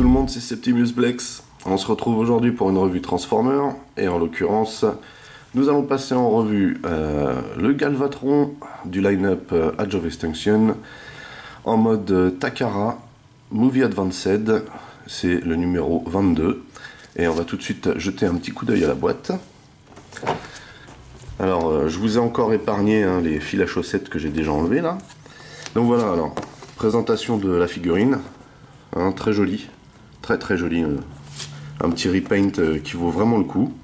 tout le monde, c'est Septimus Blex. On se retrouve aujourd'hui pour une revue Transformer, et en l'occurrence, nous allons passer en revue le Galvatron du line-up Age of Extinction en mode Takara Movie Advanced, c'est le numéro 22, et on va tout de suite jeter un petit coup d'œil à la boîte. Alors, je vous ai encore épargné les fils à chaussettes que j'ai déjà enlevés là. Donc voilà, alors, présentation de la figurine, très jolie, très jolie, un petit repaint qui vaut vraiment le coup.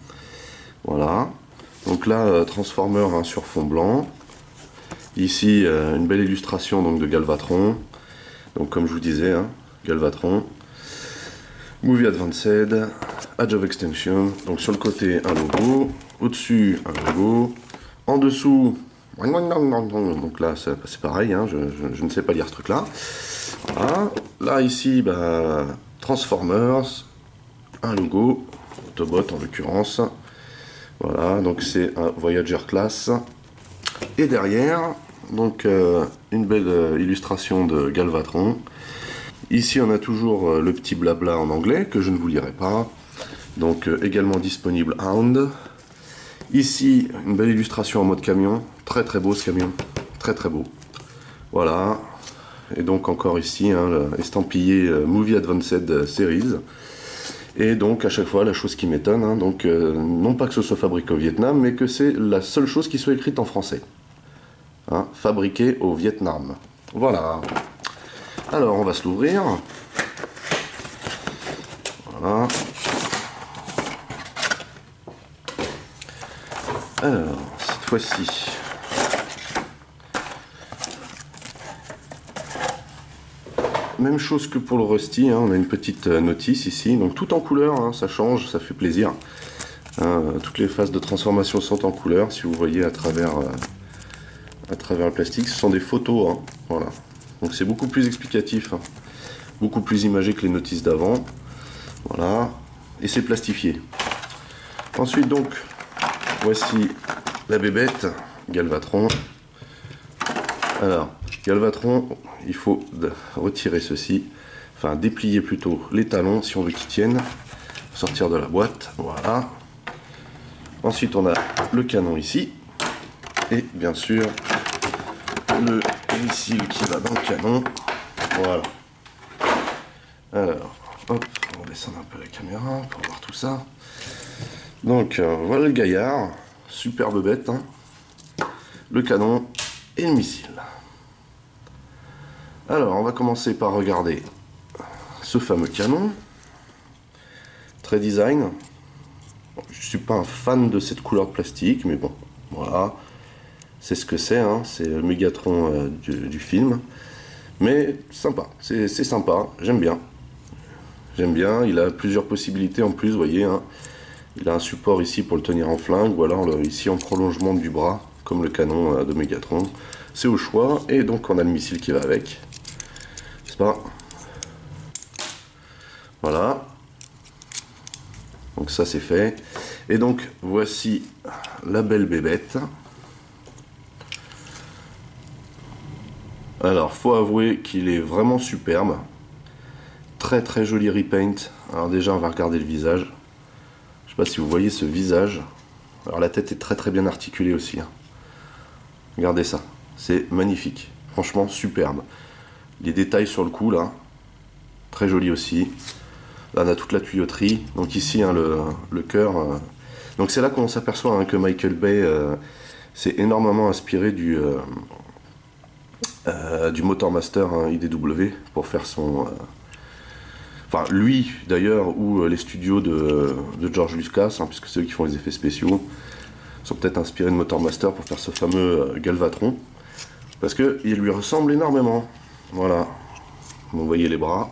Voilà, donc là, Transformer sur fond blanc. Ici, une belle illustration donc, de Galvatron. Donc comme je vous disais, Galvatron. Movie Advanced, Age of Extinction. Donc sur le côté, un logo. Au-dessus, un logo. En dessous, donc là c'est pareil, je ne sais pas lire ce truc là. Voilà. Là ici, Transformers, un logo, Autobot en l'occurrence. Voilà, donc c'est un Voyager Class. Et derrière, donc une belle illustration de Galvatron. Ici on a toujours le petit blabla en anglais que je ne vous lirai pas. Donc également disponible Hound. Ici, une belle illustration en mode camion, très beau ce camion, très beau. Voilà, et donc encore ici, estampillé Movie Advanced Series. Et donc à chaque fois, la chose qui m'étonne, donc non pas que ce soit fabriqué au Vietnam, mais que c'est la seule chose qui soit écrite en français. Fabriqué au Vietnam. Voilà. Alors on va se l'ouvrir. Voilà. Alors, cette fois-ci, même chose que pour le Rusty, on a une petite notice ici, donc tout en couleur, ça change, ça fait plaisir. Toutes les phases de transformation sont en couleur, si vous voyez à travers le plastique, ce sont des photos, voilà. Donc c'est beaucoup plus explicatif, beaucoup plus imagé que les notices d'avant, voilà, et c'est plastifié. Ensuite donc, voici la bébête, Galvatron. Alors, Galvatron, il faut retirer ceci, enfin déplier plutôt les talons si on veut qu'ils tiennent, sortir de la boîte, voilà. Ensuite on a le canon ici, et bien sûr le missile qui va dans le canon, voilà. Alors, hop, on va descendre un peu la caméra pour voir tout ça. Donc voilà le gaillard, superbe bête, le canon et le missile. Alors on va commencer par regarder ce fameux canon, très design. Bon, je suis pas un fan de cette couleur de plastique, mais bon, voilà, c'est ce que c'est, c'est le Mégatron du film, mais sympa, c'est sympa, j'aime bien. J'aime bien, il a plusieurs possibilités en plus, vous voyez, il a un support ici pour le tenir en flingue, ou alors ici en prolongement du bras, comme le canon de Mégatron. C'est au choix, et donc on a le missile qui va avec. C'est pas... Voilà. Donc ça c'est fait. Et donc voici la belle bébête. Alors faut avouer qu'il est vraiment superbe. Très joli repaint. Alors déjà on va regarder le visage. Je sais pas si vous voyez ce visage. Alors la tête est très bien articulée aussi. Regardez ça, c'est magnifique. Franchement superbe. Les détails sur le cou là, très joli aussi. Là on a toute la tuyauterie. Donc ici le cœur. Donc c'est là qu'on s'aperçoit que Michael Bay s'est énormément inspiré du Motormaster IDW pour faire son... Enfin, lui, d'ailleurs, ou les studios de George Lucas, puisque c'est eux qui font les effets spéciaux, sont peut-être inspirés de Motormaster pour faire ce fameux Galvatron, parce qu'il lui ressemble énormément. Voilà. Vous voyez les bras.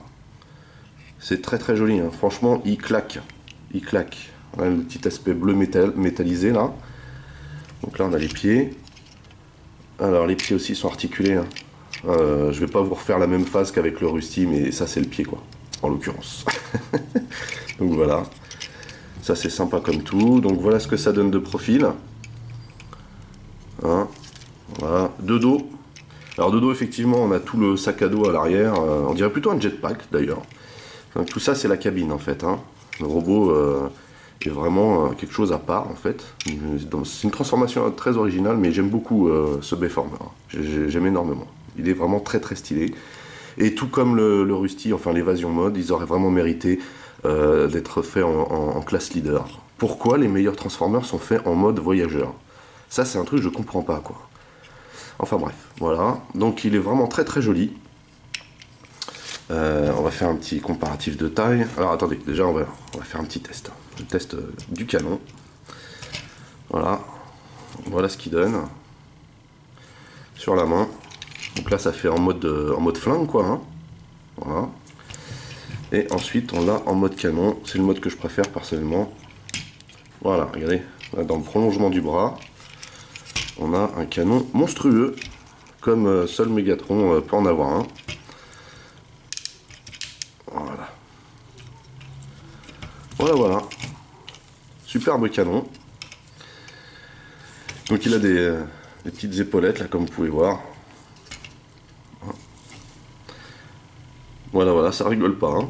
C'est très joli, franchement, il claque. Il claque. Voilà, le petit aspect bleu métallisé, là. Donc là, on a les pieds. Alors, les pieds aussi sont articulés. Je vais pas vous refaire la même phase qu'avec le Rusty, mais ça, c'est le pied, quoi. En l'occurrence. Donc voilà, ça c'est sympa comme tout. Donc voilà ce que ça donne de profil. Voilà, de dos. Alors de dos effectivement on a tout le sac à dos à l'arrière. On dirait plutôt un jetpack d'ailleurs. Donc, tout ça c'est la cabine en fait, hein. Le robot est vraiment quelque chose à part en fait. C'est une transformation très originale, mais j'aime beaucoup ce Bayformer. J'aime énormément. Il est vraiment très très stylé. Et tout comme le Rusty, enfin l'évasion mode, ils auraient vraiment mérité d'être faits en classe leader. Pourquoi les meilleurs Transformers sont faits en mode voyageur? Ça c'est un truc que je comprends pas quoi. Enfin bref, voilà. Donc il est vraiment très très joli. On va faire un petit comparatif de taille. Alors attendez, déjà on va faire un petit test. Le test du canon. Voilà. Voilà ce qu'il donne. Sur la main. Donc là ça fait en mode flingue quoi. Hein. Voilà. Et ensuite on l'a en mode canon. C'est le mode que je préfère personnellement. Voilà, regardez. Là, dans le prolongement du bras, on a un canon monstrueux. Comme seul Megatron peut en avoir un. Voilà. Voilà. Superbe canon. Donc il a des petites épaulettes là comme vous pouvez voir. Voilà, ça rigole pas. Hein.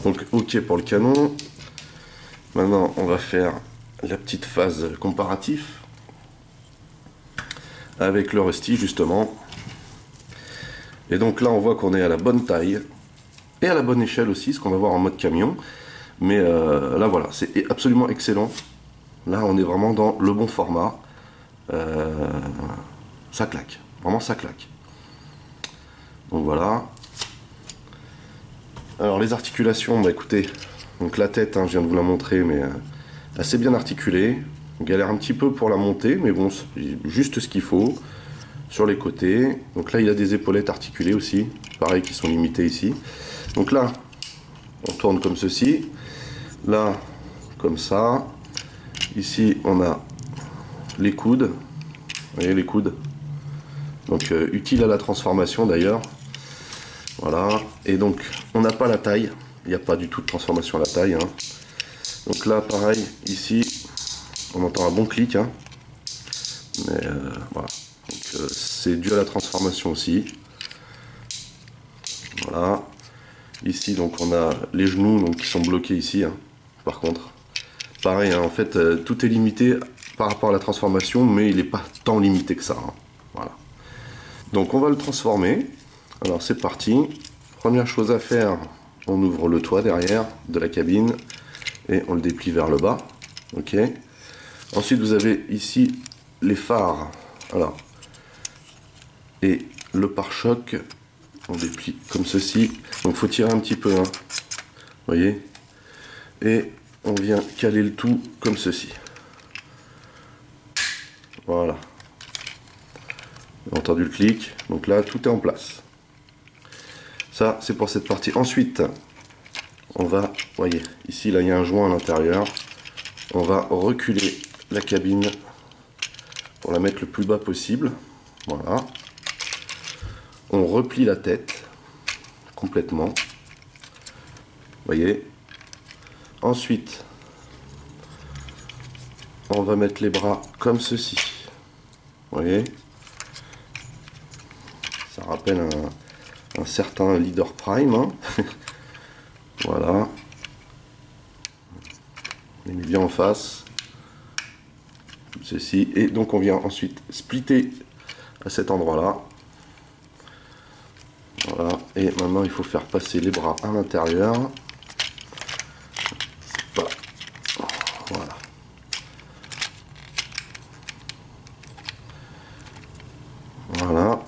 Donc ok pour le canon. Maintenant on va faire la petite phase comparatif avec le Rusty justement. Et donc là on voit qu'on est à la bonne taille et à la bonne échelle aussi, ce qu'on va voir en mode camion. Mais là voilà, c'est absolument excellent. Là on est vraiment dans le bon format. Ça claque, vraiment ça claque. Donc voilà. Alors les articulations, bah écoutez, donc la tête, hein, je viens de vous la montrer, mais assez bien articulée. On galère un petit peu pour la monter, mais bon, c'est juste ce qu'il faut. Sur les côtés, donc là il y a des épaulettes articulées aussi, pareil qui sont limitées ici. Donc là, on tourne comme ceci. Là, comme ça. Ici, on a les coudes. Vous voyez les coudes. Donc utile à la transformation d'ailleurs. Voilà. Et donc, on n'a pas la taille. Il n'y a pas du tout de transformation à la taille. Hein. Donc là, pareil, ici, on entend un bon clic. Hein. Mais voilà. C'est dû à la transformation aussi. Voilà. Ici, donc, on a les genoux donc, qui sont bloqués ici. Hein. Par contre, pareil, hein, en fait, tout est limité par rapport à la transformation, mais il n'est pas tant limité que ça. Hein. Voilà. Donc, on va le transformer. Alors, c'est parti. Première chose à faire, on ouvre le toit derrière de la cabine et on le déplie vers le bas. Ok. Ensuite, vous avez ici les phares. Alors, et le pare-choc, on déplie comme ceci. Donc, faut tirer un petit peu. Hein. Vous voyez. Et on vient caler le tout comme ceci. Voilà. Vous avez entendu le clic. Donc là, tout est en place. Ça, c'est pour cette partie. Ensuite, on va, vous voyez, ici, là, il y a un joint à l'intérieur. On va reculer la cabine pour la mettre le plus bas possible. Voilà. On replie la tête complètement. Vous voyez. Ensuite, on va mettre les bras comme ceci. Vous voyez. Ça rappelle un certain Leader Prime. Hein. Voilà. On met bien en face. Comme ceci. Et donc on vient ensuite splitter à cet endroit-là. Voilà. Et maintenant il faut faire passer les bras à l'intérieur. Voilà. Voilà.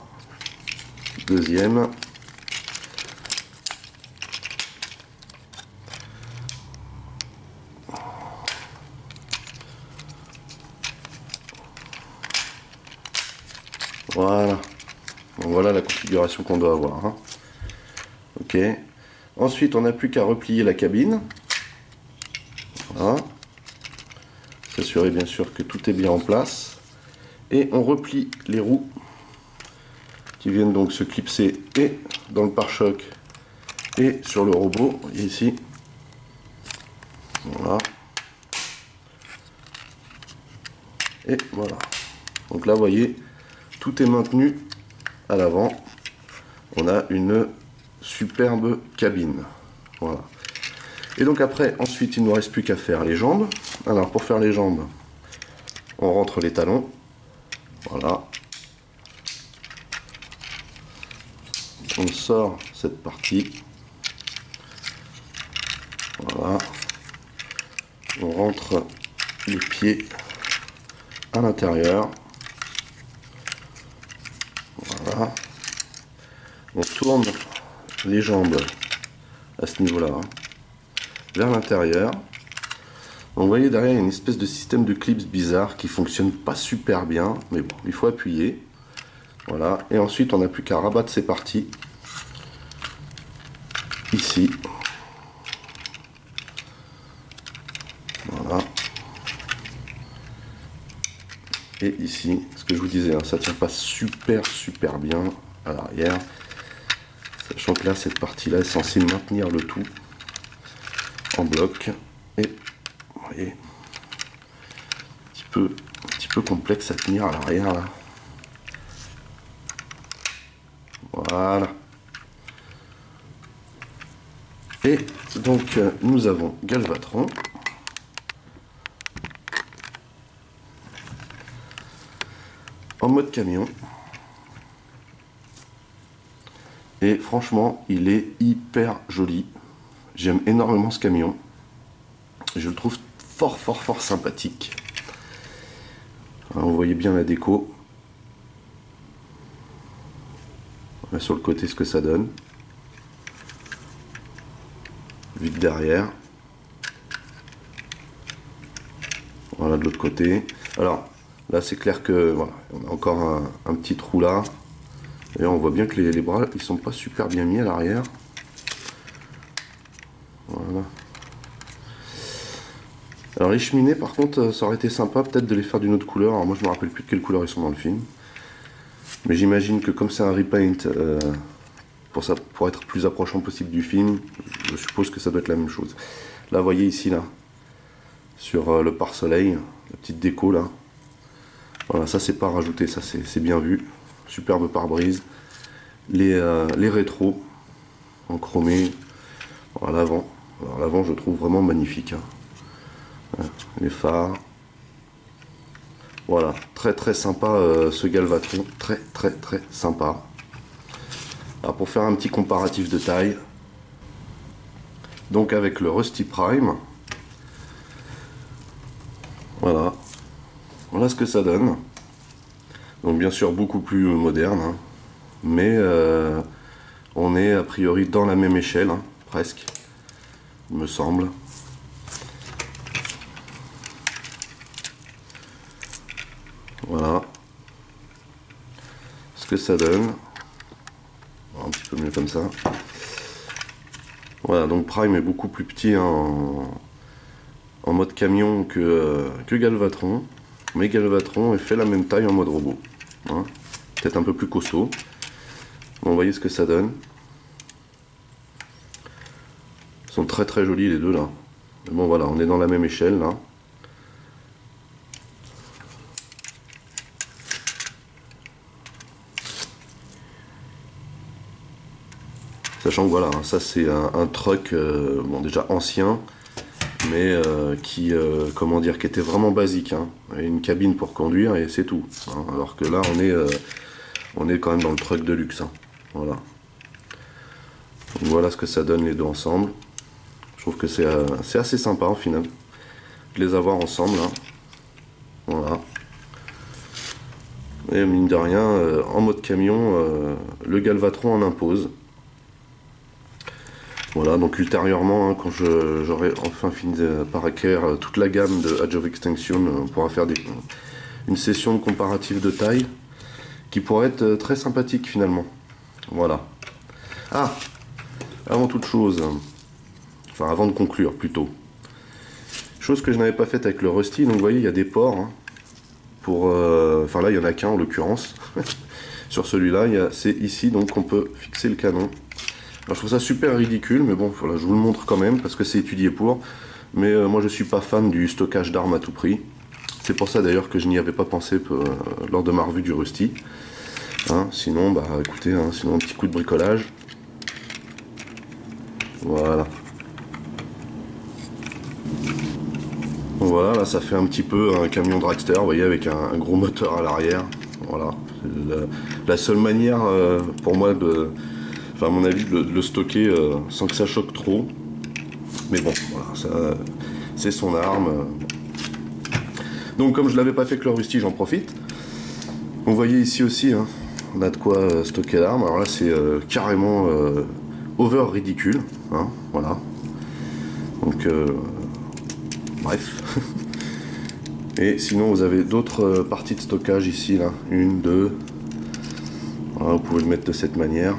Deuxième. Voilà. Donc voilà la configuration qu'on doit avoir. Hein. Ok. Ensuite, on n'a plus qu'à replier la cabine. Voilà. S'assurer bien sûr que tout est bien en place. Et on replie les roues qui viennent donc se clipser et dans le pare-choc et sur le robot. Et ici. Voilà. Et voilà. Donc là, vous voyez, tout est maintenu à l'avant. On a une superbe cabine. Voilà. Et donc après, ensuite, il ne nous reste plus qu'à faire les jambes. Alors pour faire les jambes, on rentre les talons. Voilà. On sort cette partie. Voilà. On rentre les pieds à l'intérieur. Voilà. On tourne les jambes à ce niveau-là, hein, vers l'intérieur. Vous voyez derrière, il y a une espèce de système de clips bizarre qui fonctionne pas super bien, mais bon, il faut appuyer. Voilà. Et ensuite, on n'a plus qu'à rabattre ces parties ici. Voilà. Et ici, ce que je vous disais, hein, ça tient pas super bien à l'arrière. Sachant que là, cette partie-là est censée maintenir le tout en bloc. Et vous voyez, un petit peu complexe à tenir à l'arrière là. Voilà. Et donc nous avons Galvatron. En mode camion. Et franchement, il est hyper joli. J'aime énormément ce camion. Je le trouve fort sympathique. Alors, vous voyez bien la déco. Là, sur le côté, ce que ça donne. Vue de derrière. Voilà de l'autre côté. Alors, là, c'est clair que voilà, on a encore un petit trou là. Et on voit bien que les bras, ils sont pas super bien mis à l'arrière. Voilà. Alors les cheminées, par contre, ça aurait été sympa peut-être de les faire d'une autre couleur. Alors moi, je me rappelle plus de quelle couleur ils sont dans le film. Mais j'imagine que comme c'est un repaint, pour être plus approchant possible du film, je suppose que ça doit être la même chose. Là, vous voyez ici, là, sur le pare-soleil, la petite déco là. Voilà, ça c'est pas rajouté, ça c'est bien vu. Superbe pare-brise. Les rétros en chromé à l'avant. Alors l'avant, je trouve vraiment magnifique. Hein. Les phares. Voilà, très sympa ce Galvatron. Très sympa. Alors pour faire un petit comparatif de taille. Donc avec le Rusty Prime. Voilà. Voilà ce que ça donne. Donc bien sûr beaucoup plus moderne, hein. Mais on est a priori dans la même échelle, hein, presque, il me semble. Voilà ce que ça donne. Un petit peu mieux comme ça. Voilà, donc Prime est beaucoup plus petit, hein, en mode camion que Galvatron. Mais Galvatron est fait la même taille en mode robot. Hein, peut-être un peu plus costaud. Bon, vous voyez ce que ça donne. Ils sont très jolis les deux là. Mais bon voilà, on est dans la même échelle là. Sachant que voilà, ça c'est un truck bon, déjà ancien, mais qui comment dire, qui était vraiment basique, hein. Une cabine pour conduire et c'est tout, hein. Alors que là on est quand même dans le truck de luxe, hein. Voilà. Donc voilà ce que ça donne les deux ensemble. Je trouve que c'est assez sympa au final de les avoir ensemble, hein. Voilà. Et mine de rien, en mode camion, le Galvatron en impose. Voilà, donc ultérieurement, hein, quand j'aurai enfin fini par acquérir toute la gamme de Edge of Extinction, on pourra faire une session de comparatif de taille qui pourrait être très sympathique finalement. Voilà. Ah, avant toute chose, enfin avant de conclure plutôt, chose que je n'avais pas faite avec le Rusty, donc vous voyez il y a des ports, hein, pour, enfin là il n'y en a qu'un en l'occurrence. Sur celui-là, c'est ici donc qu'on peut fixer le canon. Alors, je trouve ça super ridicule, mais bon, voilà, je vous le montre quand même parce que c'est étudié pour. Mais moi, je suis pas fan du stockage d'armes à tout prix. C'est pour ça d'ailleurs que je n'y avais pas pensé lors de ma revue du Rusty. Hein, sinon, bah écoutez, hein, sinon un petit coup de bricolage. Voilà. Voilà, là ça fait un petit peu un camion dragster, vous voyez, avec un gros moteur à l'arrière. Voilà. La seule manière pour moi de, enfin à mon avis, de le stocker sans que ça choque trop. Mais bon, voilà, c'est son arme. Donc comme je l'avais pas fait avec le Rusty, j'en profite. Vous voyez ici aussi, hein, on a de quoi stocker l'arme. Alors là c'est carrément over ridicule, hein, voilà. Donc bref. Et sinon vous avez d'autres parties de stockage ici, là, une, deux. Voilà, vous pouvez le mettre de cette manière.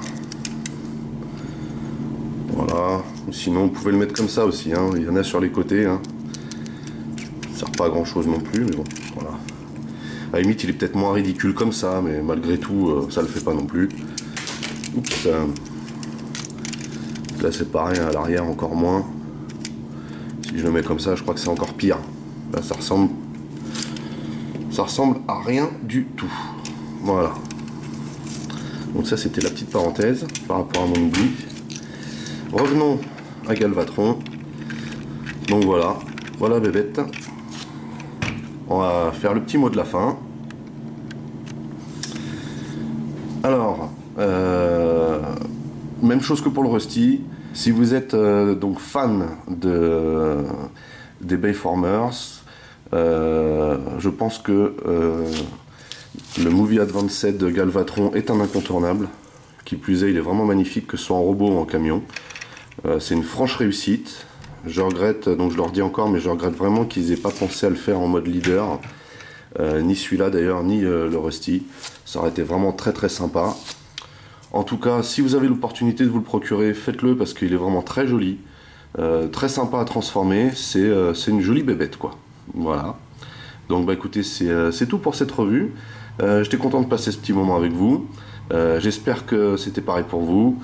Voilà. Sinon vous pouvez le mettre comme ça aussi, hein. Il y en a sur les côtés, hein. Ça sert pas à grand chose non plus, mais bon, voilà. À la limite il est peut-être moins ridicule comme ça, mais malgré tout ça le fait pas non plus. Oups. Là c'est pareil, à l'arrière encore moins. Si je le mets comme ça, je crois que c'est encore pire. Là ça ressemble à rien du tout. Voilà. Donc ça c'était la petite parenthèse par rapport à mon oubli. Revenons à Galvatron. Donc voilà, voilà bébête. On va faire le petit mot de la fin. Alors, même chose que pour le Rusty. Si vous êtes donc fan des Bayformers, je pense que le Movie Advanced de Galvatron est un incontournable. Qui plus est, il est vraiment magnifique, que ce soit en robot ou en camion. C'est une franche réussite. Je regrette, donc je leur dis encore, mais je regrette vraiment qu'ils n'aient pas pensé à le faire en mode leader. Ni celui-là d'ailleurs, ni le Rusty. Ça aurait été vraiment très très sympa. En tout cas, si vous avez l'opportunité de vous le procurer, faites-le parce qu'il est vraiment très joli. Très sympa à transformer. C'est une jolie bébête, quoi. Voilà. Donc bah écoutez, c'est tout pour cette revue. J'étais content de passer ce petit moment avec vous. J'espère que c'était pareil pour vous.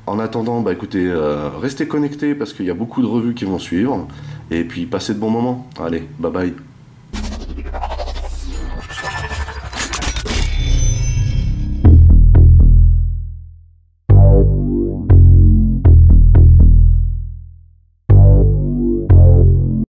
En attendant, bah écoutez, restez connectés parce qu'il y a beaucoup de revues qui vont suivre. Et puis passez de bons moments. Allez, bye bye.